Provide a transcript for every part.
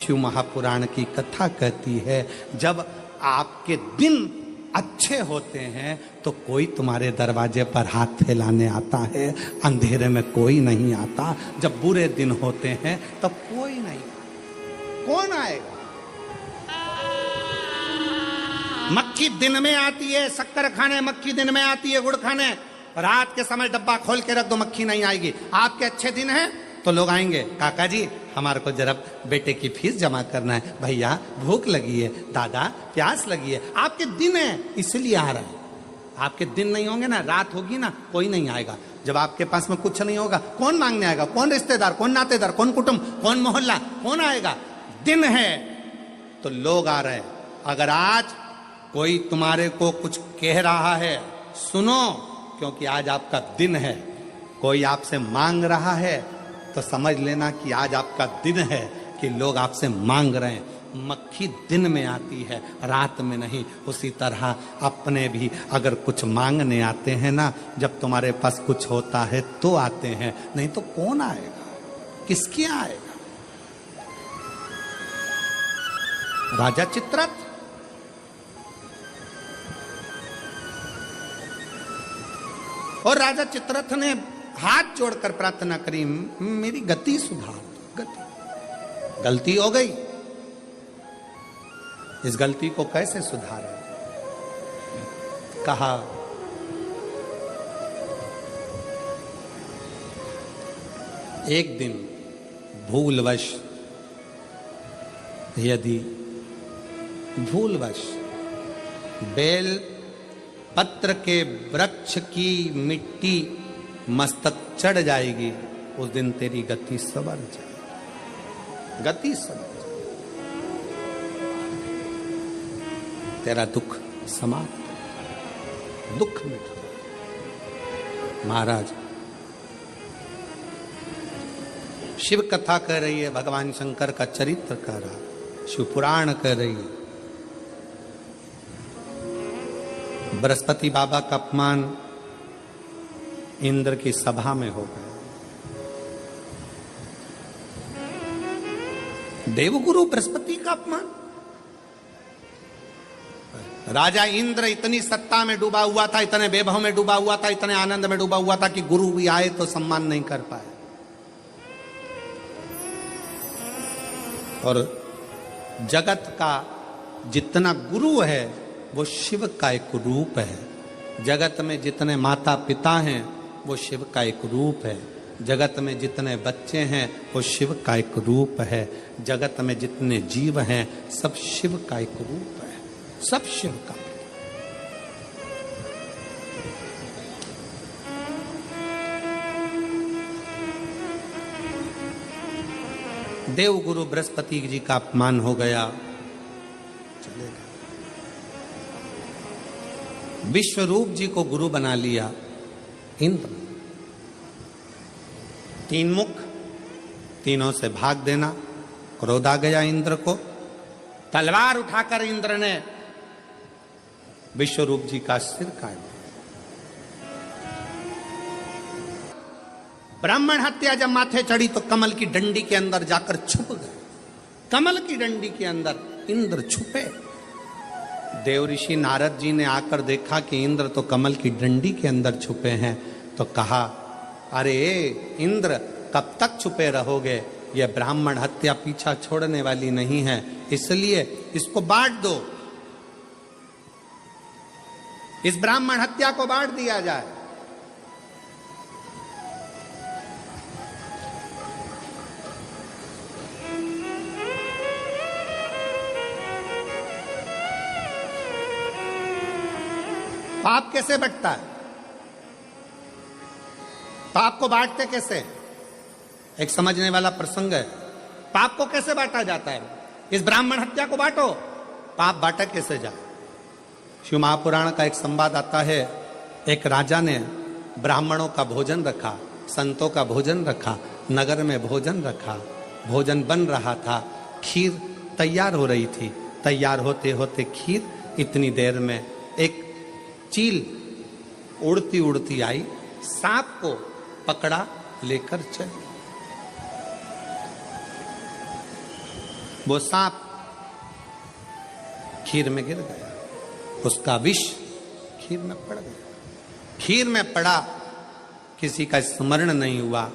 शिव महापुराण की कथा कहती है, जब आपके दिन अच्छे होते हैं तो कोई तुम्हारे दरवाजे पर हाथ फैलाने आता है, अंधेरे में कोई नहीं आता। जब बुरे दिन होते हैं तब कोई नहीं, कौन आएगा? मक्खी दिन में आती है शक्कर खाने, मक्खी दिन में आती है गुड़ खाने। रात के समय डब्बा खोल के रख दो, मक्खी नहीं आएगी। आपके अच्छे दिन हैं तो लोग आएंगे, काका जी हमारे को जरा बेटे की फीस जमा करना है, भैया भूख लगी है, दादा प्यास लगी है। आपके दिन है इसलिए आ रहा है। आपके दिन नहीं होंगे ना, रात होगी ना, कोई नहीं आएगा। जब आपके पास में कुछ नहीं होगा, कौन मांगने आएगा? कौन रिश्तेदार, कौन नातेदार, कौन कुटुंब, कौन मोहल्ला, कौन आएगा? दिन है तो लोग आ रहे हैं। अगर आज कोई तुम्हारे को कुछ कह रहा है, सुनो, क्योंकि आज आपका दिन है। कोई आपसे मांग रहा है तो समझ लेना कि आज आपका दिन है कि लोग आपसे मांग रहे हैं। मक्खी दिन में आती है, रात में नहीं। उसी तरह अपने भी अगर कुछ मांगने आते हैं ना, जब तुम्हारे पास कुछ होता है तो आते हैं, नहीं तो कौन आएगा? किसके आएगा? राजा चित्ररथ, और राजा चित्ररथ ने हाथ जोड़कर प्रार्थना करी, मेरी गति सुधार, गति, गलती हो गई, इस गलती को कैसे सुधारे? कहा एक दिन भूलवश, यदि भूलवश बेल पत्र के वृक्ष की मिट्टी मस्तक चढ़ जाएगी, उस दिन तेरी गति सवर जाएगी, गति सवर जाएगी, तेरा दुख समाप्त, दुख मिट जाए। महाराज शिव कथा कह रही है, भगवान शंकर का चरित्र कह रहा, शिव पुराण कह रही है। बृहस्पति बाबा का अपमान इंद्र की सभा में हो गया। देवगुरु बृहस्पति का अपमान। राजा इंद्र इतनी सत्ता में डूबा हुआ था, इतने वैभव में डूबा हुआ था, इतने आनंद में डूबा हुआ था कि गुरु भी आए तो सम्मान नहीं कर पाए। और जगत का जितना गुरु है वो शिव का एक रूप है। जगत में जितने माता पिता हैं वो शिव का एक रूप है। जगत में जितने बच्चे हैं वो शिव का एक रूप है। जगत में जितने जीव हैं सब शिव का एक रूप है, सब शिव का। देवगुरु बृहस्पति जी का अपमान हो गया, चले गए। विश्वरूप जी को गुरु बना लिया इंद्र। तीन मुख, तीनों से भाग देना। क्रोध आ गया इंद्र को, तलवार उठाकर इंद्र ने विश्वरूप जी का सिर काट दिया। ब्राह्मण हत्या जब माथे चढ़ी तो कमल की डंडी के अंदर जाकर छुप गए। कमल की डंडी के अंदर इंद्र छुपे। देव ऋषि नारद जी ने आकर देखा कि इंद्र तो कमल की डंडी के अंदर छुपे हैं, तो कहा, अरे इंद्र कब तक छुपे रहोगे? यह ब्राह्मण हत्या पीछा छोड़ने वाली नहीं है, इसलिए इसको बांट दो, इस ब्राह्मण हत्या को बांट दिया जाए। पाप कैसे बंटता है? पाप को बांटते कैसे? एक समझने वाला प्रसंग है। पाप को कैसे बांटा जाता है? इस ब्राह्मण हत्या को बांटो, पाप बांटा कैसे जाए? शिव महापुराण का एक संवाद आता है। एक राजा ने ब्राह्मणों का भोजन रखा, संतों का भोजन रखा, नगर में भोजन रखा, भोजन बन रहा था, खीर तैयार हो रही थी। तैयार होते होते खीर, इतनी देर में एक चील उड़ती उड़ती आई, सांप को पकड़ा, लेकर चली। वो सांप खीर में गिर गया, उसका विष खीर में पड़ गया। खीर में पड़ा, किसी का स्मरण नहीं हुआ।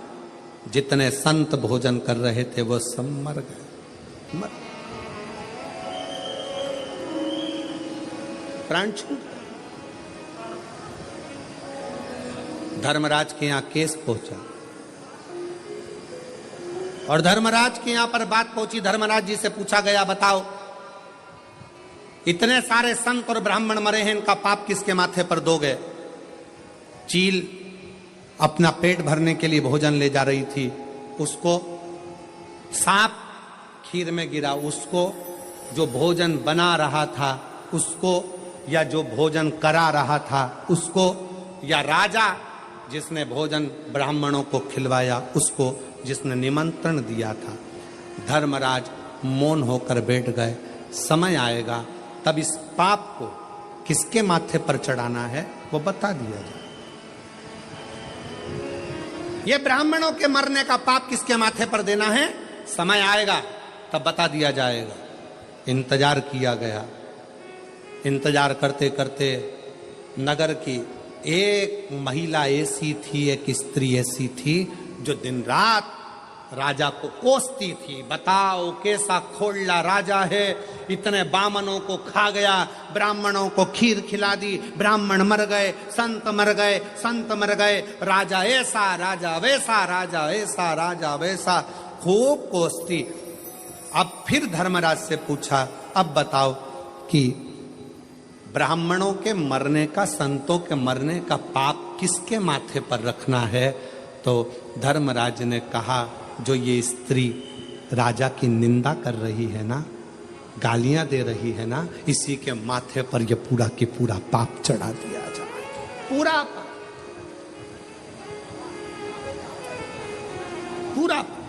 जितने संत भोजन कर रहे थे वो सब मर गए, प्राण छूट गए। धर्मराज के यहां केस पहुंचा और धर्मराज के यहां पर बात पहुंची। धर्मराज जी से पूछा गया, बताओ इतने सारे संत और ब्राह्मण मरे हैं, इनका पाप किसके माथे पर दोगे? चील अपना पेट भरने के लिए भोजन ले जा रही थी, उसको सांप खीर में गिरा, उसको जो भोजन बना रहा था उसको, या जो भोजन करा रहा था उसको, या राजा जिसने भोजन ब्राह्मणों को खिलवाया उसको, जिसने निमंत्रण दिया था। धर्मराज मौन होकर बैठ गए। समय आएगा तब इस पाप को किसके माथे पर चढ़ाना है वो बता दिया जाए। ये ब्राह्मणों के मरने का पाप किसके माथे पर देना है, समय आएगा तब बता दिया जाएगा। इंतजार किया गया। इंतजार करते करते नगर की एक महिला ऐसी थी, एक स्त्री ऐसी थी जो दिन रात राजा को कोसती थी। बताओ कैसा खोलला राजा है, इतने बामनों को खा गया, ब्राह्मणों को खीर खिला दी, ब्राह्मण मर गए, संत मर गए, संत मर गए, राजा ऐसा, राजा वैसा, राजा ऐसा, राजा वैसा, खूब कोसती। अब फिर धर्मराज से पूछा, अब बताओ कि ब्राह्मणों के मरने का, संतों के मरने का पाप किसके माथे पर रखना है? तो धर्मराज ने कहा, जो ये स्त्री राजा की निंदा कर रही है ना, गालियां दे रही है ना, इसी के माथे पर ये पूरा की पूरा पाप चढ़ा दिया जाए। पूरा पाप, पूरा पाप।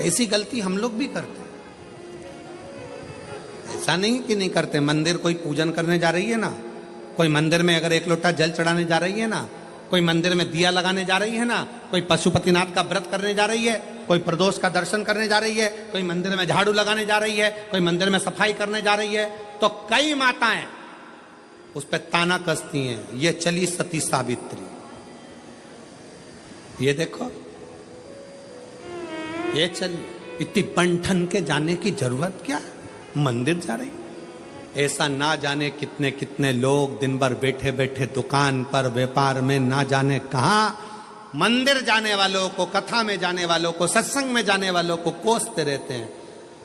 ऐसी गलती हम लोग भी करते हैं। ऐसा नहीं कि नहीं करते। मंदिर कोई पूजन करने जा रही है ना, कोई मंदिर में अगर एक लोटा जल चढ़ाने जा रही है ना, कोई मंदिर में दिया लगाने जा रही है ना, कोई पशुपतिनाथ का व्रत करने जा रही है, कोई प्रदोष का दर्शन करने जा रही है, कोई मंदिर में झाड़ू लगाने जा रही है, कोई मंदिर में सफाई करने जा रही है, तो कई माताएं उस पर ताना कसती हैं, ये चली सती सावित्री। ये देखो, ये चली, इतनी बंठन के जाने की जरूरत क्या, मंदिर जा रही। ऐसा ना जाने कितने कितने लोग दिन भर बैठे बैठे दुकान पर, व्यापार में, ना जाने कहां मंदिर जाने वालों को, कथा में जाने वालों को, सत्संग में जाने वालों को कोसते रहते हैं,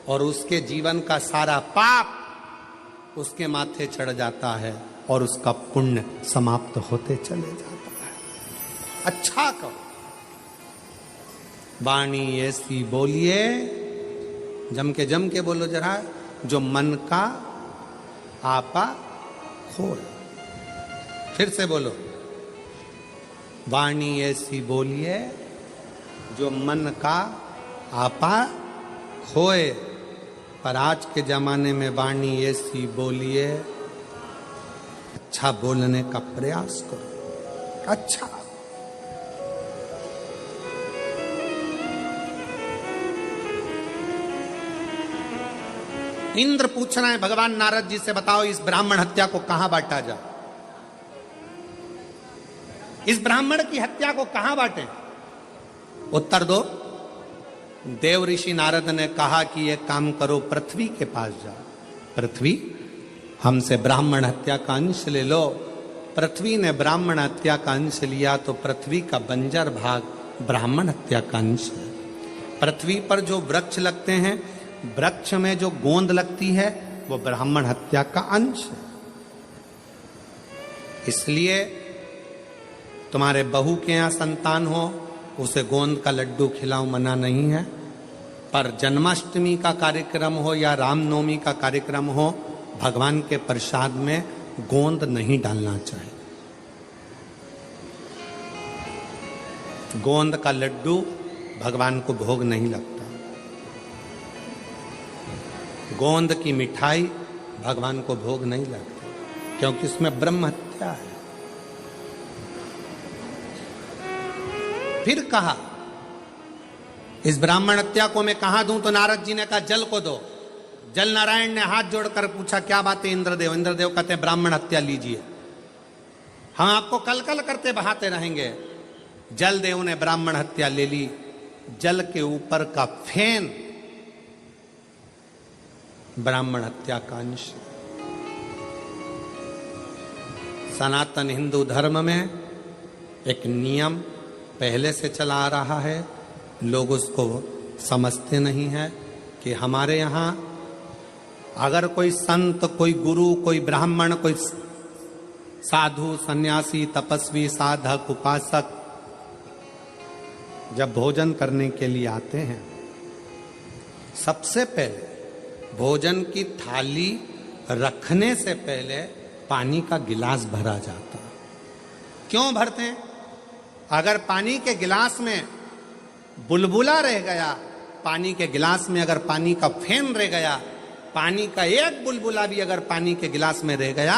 और उसके जीवन का सारा पाप उसके माथे चढ़ जाता है और उसका पुण्य समाप्त होते चले जाता है। अच्छा कहो, वाणी ऐसी बोलिए, जम के बोलो जरा, जो मन का आपा खोए। फिर से बोलो, वाणी ऐसी बोलिए जो मन का आपा खोए। पर आज के जमाने में वाणी ऐसी बोलिए, अच्छा बोलने का प्रयास करो। अच्छा, इंद्र पूछ रहे हैं भगवान नारद जी से, बताओ इस ब्राह्मण हत्या को कहां बांटा जाए? इस ब्राह्मण की हत्या को कहां बांटे? उत्तर दो। देव ऋषि नारद ने कहा कि ये काम करो, पृथ्वी के पास जाओ। पृथ्वी, हमसे ब्राह्मण हत्या का अंश ले लो। पृथ्वी ने ब्राह्मण हत्या का अंश लिया तो पृथ्वी का बंजर भाग ब्राह्मण हत्या का अंश है। पृथ्वी पर जो वृक्ष लगते हैं, वृक्ष में जो गोंद लगती है वो ब्राह्मण हत्या का अंश है। इसलिए तुम्हारे बहू के यहां संतान हो, उसे गोंद का लड्डू खिलाओ, मना नहीं है। पर जन्माष्टमी का कार्यक्रम हो या रामनवमी का कार्यक्रम हो, भगवान के प्रसाद में गोंद नहीं डालना चाहिए। गोंद का लड्डू भगवान को भोग नहीं लगता। गोंद की मिठाई भगवान को भोग नहीं लगती, क्योंकि उसमें ब्रह्म हत्या है। फिर कहा इस ब्राह्मण हत्या को मैं कहां दूं? तो नारद जी ने कहा जल को दो। जल नारायण ने हाथ जोड़कर पूछा क्या बात है इंद्रदेव? इंद्रदेव कहते हैं ब्राह्मण हत्या लीजिए, हम आपको कल कल करते बहाते रहेंगे। जल देव ने ब्राह्मण हत्या ले ली। जल के ऊपर का फेन ब्राह्मण हत्या का अंश। सनातन हिंदू धर्म में एक नियम पहले से चला आ रहा है, लोग उसको समझते नहीं है कि हमारे यहाँ अगर कोई संत, कोई गुरु, कोई ब्राह्मण, कोई साधु, सन्यासी, तपस्वी, साधक, उपासक जब भोजन करने के लिए आते हैं, सबसे पहले भोजन की थाली रखने से पहले पानी का गिलास भरा जाता है। क्यों भरते हैं? अगर पानी के गिलास में बुलबुला रह गया, पानी के गिलास में अगर पानी का फेन रह गया, पानी का एक बुलबुला भी अगर पानी के गिलास में रह गया,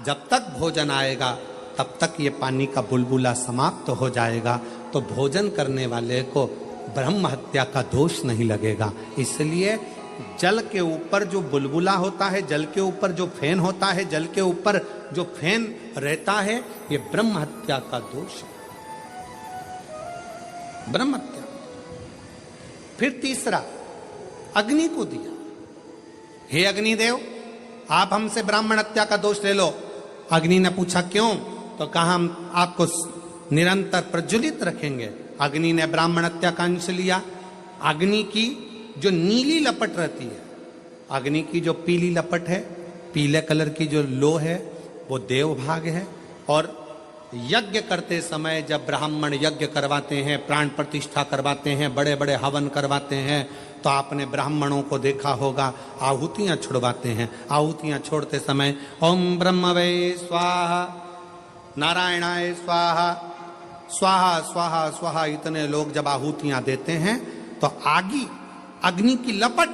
जब तक भोजन आएगा तब तक ये पानी का बुलबुला समाप्त हो जाएगा, तो भोजन करने वाले को ब्रह्म हत्या का दोष नहीं लगेगा। इसलिए जल के ऊपर जो बुलबुला होता है, जल के ऊपर जो फेन होता है, जल के ऊपर जो फेन रहता है, ये ब्रह्म हत्या का दोष है, ब्रह्म हत्या। फिर तीसरा, अग्नि को दिया। हे अग्निदेव, आप हमसे ब्राह्मण हत्या का दोष ले लो। अग्नि ने पूछा क्यों? तो कहा हम आपको निरंतर प्रज्वलित रखेंगे। अग्नि ने ब्राह्मण हत्या का अंश लिया। अग्नि की जो नीली लपट रहती है, अग्नि की जो पीली लपट है, पीले कलर की जो लो है, वो देव भाग है। और यज्ञ करते समय जब ब्राह्मण यज्ञ करवाते हैं, प्राण प्रतिष्ठा करवाते हैं, बड़े बड़े हवन करवाते हैं, तो आपने ब्राह्मणों को देखा होगा आहुतियां छोड़वाते हैं। आहुतियां छोड़ते समय ओम ब्रह्मवे स्वाहा, नारायणाय स्वाहा, स्वाहा स्वाहा स्वाहा, इतने लोग जब आहुतियां देते हैं तो आगे अग्नि की लपट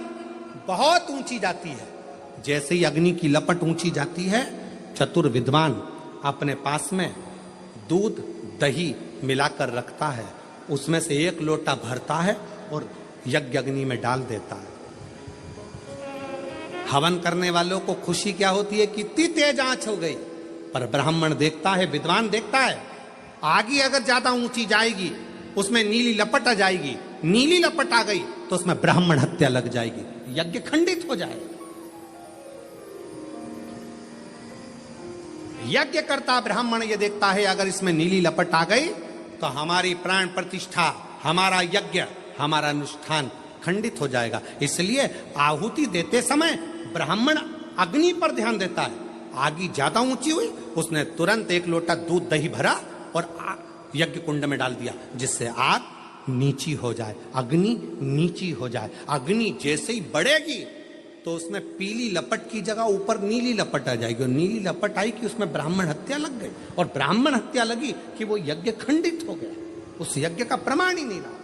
बहुत ऊंची जाती है। जैसे ही अग्नि की लपट ऊंची जाती है, चतुर विद्वान अपने पास में दूध दही मिलाकर रखता है, उसमें से एक लोटा भरता है और यज्ञ अग्नि में डाल देता है। हवन करने वालों को खुशी क्या होती है कि इतनी तेज आंच हो गई, पर ब्राह्मण देखता है, विद्वान देखता है, आगे अगर ज्यादा ऊंची जाएगी, उसमें नीली लपट आ जाएगी, नीली लपट आ गई तो उसमें ब्राह्मण हत्या लग जाएगी, यज्ञ खंडित हो जाएगा। यज्ञ करता ब्राह्मण ये देखता है अगर इसमें नीली लपट आ गई तो हमारी प्राण प्रतिष्ठा, हमारा यज्ञ, हमारा अनुष्ठान खंडित हो जाएगा। इसलिए आहुति देते समय ब्राह्मण अग्नि पर ध्यान देता है। आगे ज्यादा ऊंची हुई, उसने तुरंत एक लोटा दूध दही भरा और यज्ञ कुंड में डाल दिया, जिससे आग नीची हो जाए, अग्नि नीची हो जाए। अग्नि जैसे ही बढ़ेगी तो उसमें पीली लपट की जगह ऊपर नीली लपट आ जाएगी, और नीली लपट आई कि उसमें ब्राह्मण हत्या लग गई, और ब्राह्मण हत्या लगी कि वो यज्ञ खंडित हो गया, उस यज्ञ का प्रमाण ही नहीं रहा।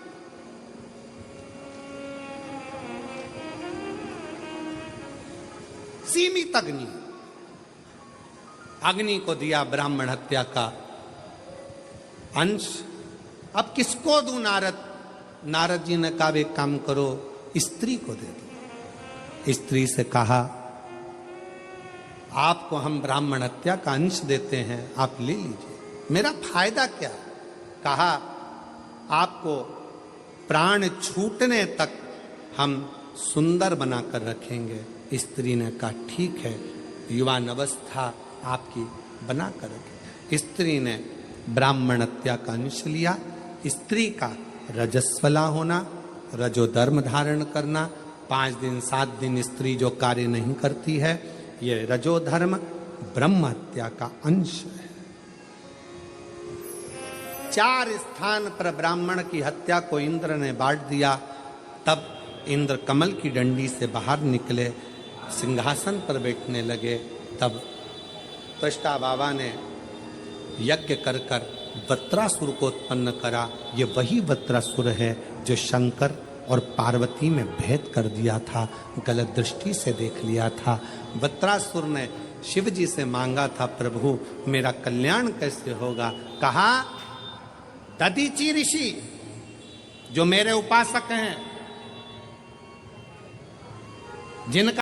सीमित अग्नि, अग्नि को दिया ब्राह्मण हत्या का अंश। अब किसको दूं नारद? नारद जी ने कहा एक काम करो, स्त्री को दे दो। स्त्री से कहा आपको हम ब्राह्मण हत्या का अंश देते हैं, आप ले लीजिए, मेरा फायदा क्या? कहा आपको प्राण छूटने तक हम सुंदर बनाकर रखेंगे। स्त्री ने कहा ठीक है, युवान अवस्था आपकी बनाकर रखें। स्त्री ने ब्राह्मण हत्या का अंश लिया। स्त्री का रजस्वला होना, रजोधर्म धारण करना, 5 दिन 7 दिन स्त्री जो कार्य नहीं करती है, ये रजोधर्म ब्रह्म हत्या का अंश है। 4 स्थान पर ब्राह्मण की हत्या को इंद्र ने बांट दिया। तब इंद्र कमल की डंडी से बाहर निकले, सिंहासन पर बैठने लगे। तब त्वष्टा बाबा ने यज्ञ कर कर वत्रासुर को उत्पन्न करा। ये वही वत्रासुर है जो शंकर और पार्वती में भेद कर दिया था, गलत दृष्टि से देख लिया था। वत्रासुर ने शिव जी से मांगा था, प्रभु मेरा कल्याण कैसे होगा? कहा दधीची ऋषि जो मेरे उपासक हैं, जिनका